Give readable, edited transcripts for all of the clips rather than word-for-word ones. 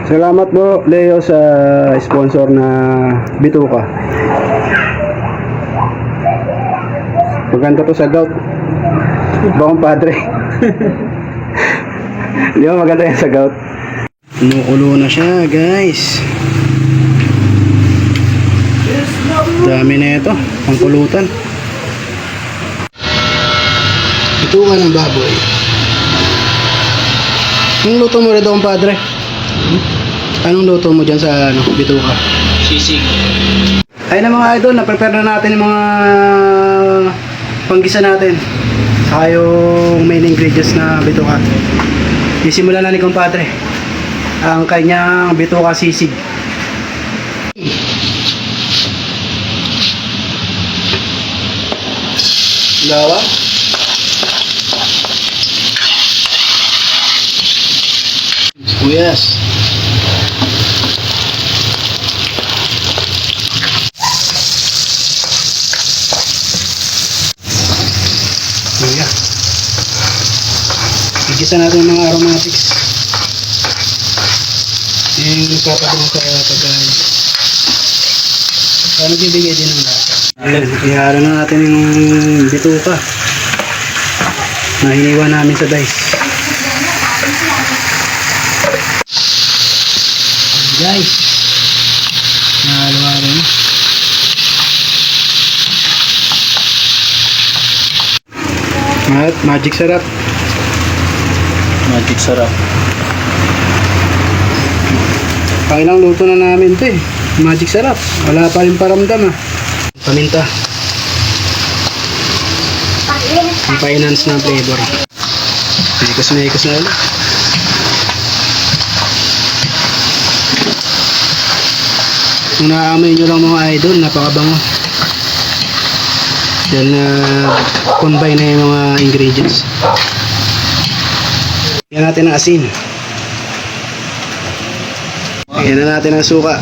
Salamat po, Leo, sa sponsor na bituka. Maganda to sa gout. Bakong padre. Di ba maganda yan sa gout? Kumukulo na siya, guys. Dami na ito, pangkulutan. Bituka ng baboy. Anong luto mo rin doon, padre? Anong luto mo dyan sa bituka? Sisig. Ayun na mga idol, na-prepare na natin yung mga panggisa natin. Saka yung main ingredients na bituka. Isimulan na ni kumpadre ang kanyang bituka sisig. Lawa. Sibuyas. Luya. Igisa natin yung mga aromatics. Yung nagpapadungan sa pagkain. Para nagbibigay din ng lasa. Ayan, ihalo na natin yung bituka na hiniwa namin sa dice. Guys, nahalo-halo na. At magic sarap. Magic sarap. Pangilang luto na namin ito eh. Magic sarap. Wala pa rin paramdam ah. Paminta. Ang pa-enhance ng flavor. Ikos na ulit. Kung naaamoy nyo lang mga idol, napakabango. Dahil na combine na yung mga ingredients. Yan natin ang asin. Yan na natin ang suka.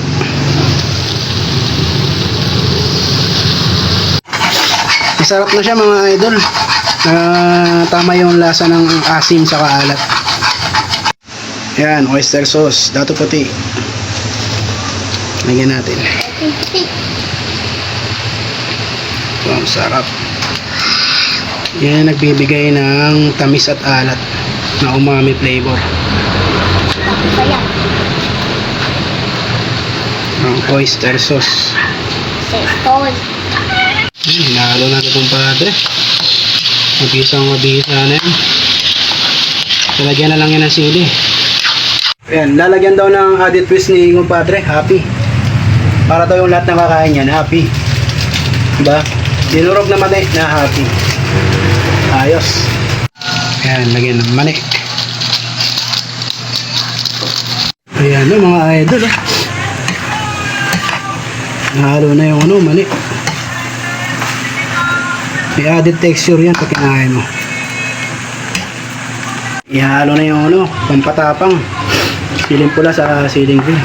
Masarap na siya mga idol. Tama yung lasa ng asin sa kaalat. Yan, oyster sauce, dato puti. Lagyan natin. Ang sarap. Yan nagbibigay ng tamis at alat na umami flavor. Ang oyster sauce. Hinalo na itong padre. Mabisa na yan. Lalagyan na lang yan ng sili. Ayan, lalagyan daw ng added twist ni kumpadre, happy. Para daw yung lahat ng kakain yan, happy. Diba? Dinurog na mani na happy. Ayos. Ayan, lagyan ng mani. Ayan o mga idol. Nahalo na yung mani. May added texture yan pag kinain mo. Ihalo na yung pampatapang. Siling pula sa siling green.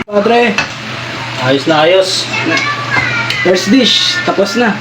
Padre, Ayos na ayos. first dish, tapos na.